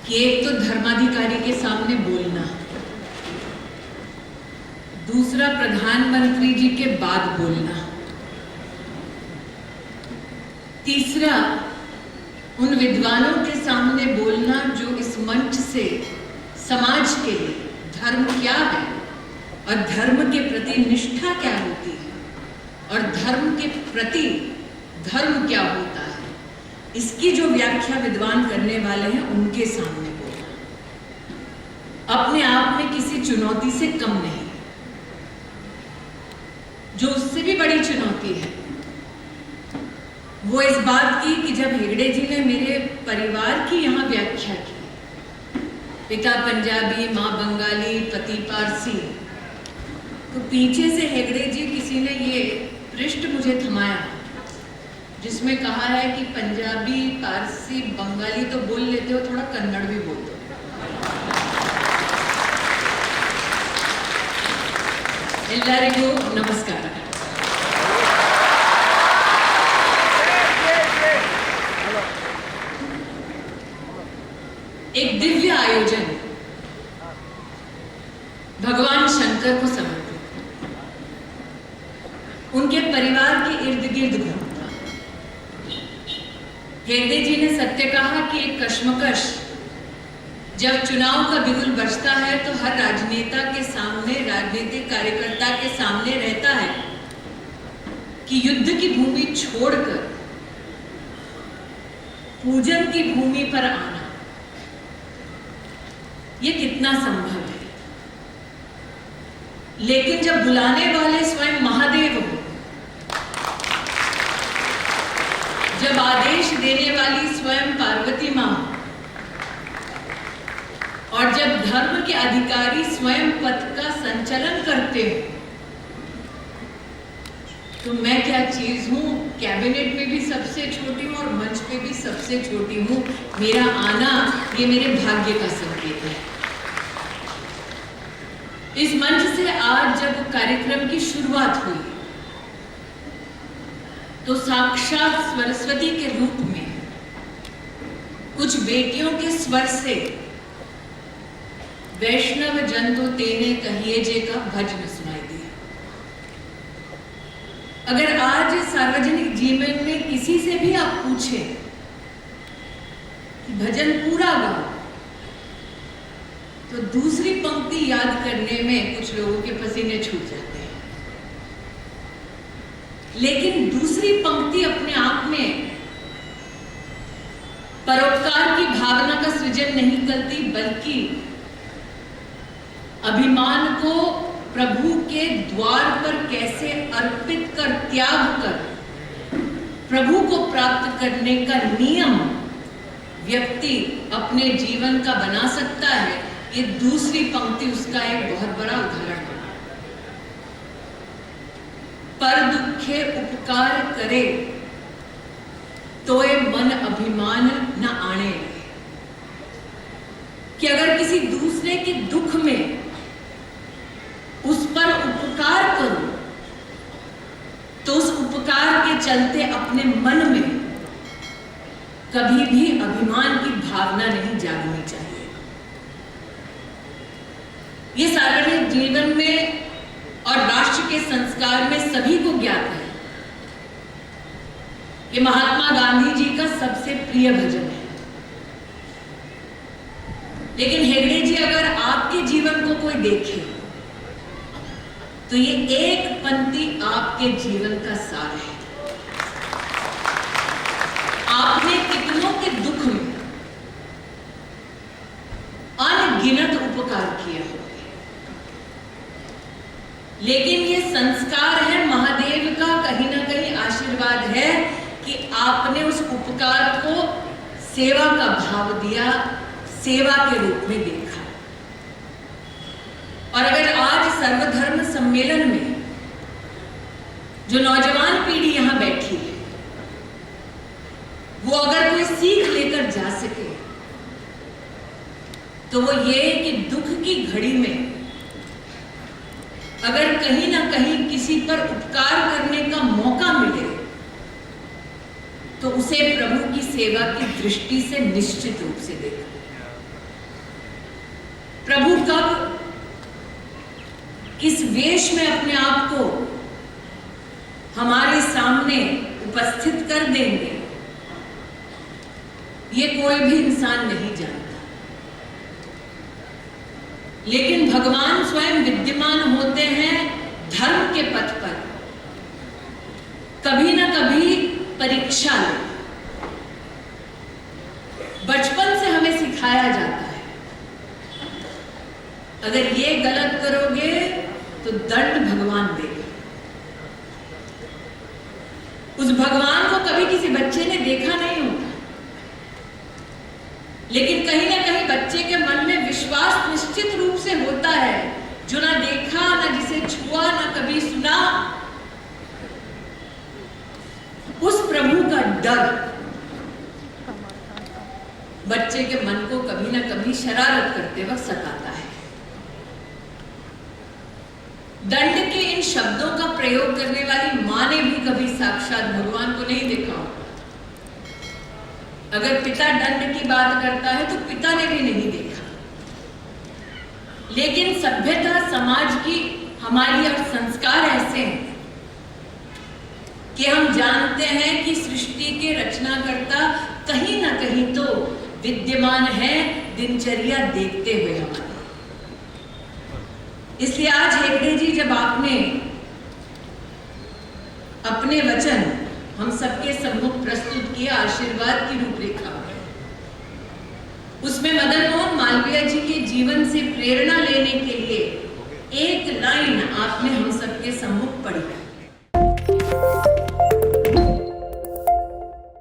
कि एक तो धर्माधिकारी के सामने बोलना, दूसरा प्रधानमंत्री जी के बाद बोलना, तीसरा उन विद्वानों के सामने बोलना जो इस मंच से समाज के लिए धर्म क्या है और धर्म के प्रति निष्ठा क्या होती है और धर्म के प्रति धर्म क्या होता है, इसकी जो व्याख्या विद्वान करने वाले हैं उनके सामने बोलना अपने आप में किसी चुनौती से कम नहीं, जो उससे भी बड़ी चुनौती है वो इस बात की कि जब हेगड़े जी ने मेरे परिवार की यहाँ व्याख्या की, पिता पंजाबी, माँ बंगाली, पति पारसी, तो पीछे से हेगड़े जी किसी ने ये पृष्ठ मुझे थमाया जिसमें कहा है कि पंजाबी, पारसी, बंगाली तो बोल लेते हो, थोड़ा कन्नड़ भी बोल दो। एल्लारिगो नमस्कार। एक दिव्य आयोजन भगवान शंकर को समर्पित, उनके परिवार के इर्द गिर्द घूमता। हेगड़े जी ने सत्य कहा कि एक कश्मकश जब चुनाव का बिगुल बजता है तो हर राजनेता के सामने, राजनीतिक कार्यकर्ता के सामने रहता है कि युद्ध की भूमि छोड़कर पूजन की भूमि पर आना ये कितना संभव है। लेकिन जब बुलाने वाले स्वयं महादेव हो, जब आदेश देने वाली स्वयं पार्वती मां और जब धर्म के अधिकारी स्वयं पथ का संचालन करते हो, तो मैं क्या चीज हूं। कैबिनेट में भी सबसे छोटी हूं और मंच पे भी सबसे छोटी हूं। मेरा आना ये मेरे भाग्य का संकेत है। इस मंच से आज जब कार्यक्रम की शुरुआत हुई तो साक्षात सरस्वती के रूप में कुछ बेटियों के स्वर से वैष्णव जन तो तेने कहिए जे का भजन सुनाई दिया। अगर आज सार्वजनिक जीवन में किसी से भी आप पूछें कि भजन पूरा गाओ, तो दूसरी पंक्ति याद करने में कुछ लोगों के पसीने छूट जाते हैं। लेकिन दूसरी पंक्ति अपने आप में परोपकार की भावना का सृजन नहीं करती, बल्कि अभिमान को प्रभु के द्वार पर कैसे अर्पित कर, त्याग कर प्रभु को प्राप्त करने का नियम व्यक्ति अपने जीवन का बना सकता है। ये दूसरी पंक्ति उसका एक बहुत बड़ा उदाहरण है। पर दुखे उपकार करे तो ये मन अभिमान न आने लगे। कि अगर किसी दूसरे के दुख में उस पर उपकार करो तो उस उपकार के चलते अपने मन में कभी भी अभिमान की भावना नहीं जागनी चाहिए। ये सार्वजनिक जीवन में और राष्ट्र के संस्कार में सभी को ज्ञात है कि महात्मा गांधी जी का सबसे प्रिय भजन है। लेकिन हेगड़े जी अगर आपके जीवन को कोई देखे तो ये एक पंक्ति आपके जीवन का सार है। आपने कितनों के दुख में अनगिनत उपकार किया होगा, लेकिन ये संस्कार है महादेव का, कहीं ना कहीं आशीर्वाद है कि आपने उस उपकार को सेवा का भाव दिया, सेवा के रूप में देखा। और अगर आज सर्वधर्म सम्मेलन में जो नौजवान पीढ़ी यहां बैठी है वो अगर कोई सीख लेकर जा सके तो वो ये कि दुख की घड़ी में अगर कहीं ना कहीं किसी पर उपकार करने का मौका मिले तो उसे प्रभु की सेवा की दृष्टि से निश्चित रूप से देखा। प्रभु कब किस वेश में अपने आप को हमारे सामने उपस्थित कर देंगे, ये कोई भी इंसान नहीं जानता। लेकिन भगवान स्वयं विद्यमान होते हैं धर्म के पथ पर, कभी ना कभी परीक्षा ले। बचपन से हमें सिखाया जाता है, अगर ये गलत करोगे तो दंड भगवान देगा। उस भगवान को कभी किसी बच्चे ने देखा नहीं होता, लेकिन कहीं ना कहीं बच्चे के मन में विश्वास निश्चित रूप से होता है, जो ना देखा, ना जिसे छुआ, ना कभी सुना। उस प्रभु का डर बच्चे के मन को कभी ना कभी शरारत करते वक्त सताता है। दंड के इन शब्दों का प्रयोग करने वाली मां ने भी कभी साक्षात भगवान को नहीं देखा होगा। अगर पिता दंड की बात करता है तो पिता ने भी नहीं देखा। लेकिन सभ्यता, समाज की हमारी और संस्कार ऐसे हैं कि हम जानते हैं कि सृष्टि के रचनाकर्ता कहीं ना कहीं तो विद्यमान है, दिनचर्या देखते हुए हमारे। इसलिए आज हेगड़े जी, जब आपने अपने वचन हम सबके सम्मुख प्रस्तुत किया आशीर्वाद की रूपरेखा, उसमें मदन मोहन मालवीय जी के जीवन से प्रेरणा लेने के लिए एक लाइन आपने हम सबके सम्मुख पढ़ी।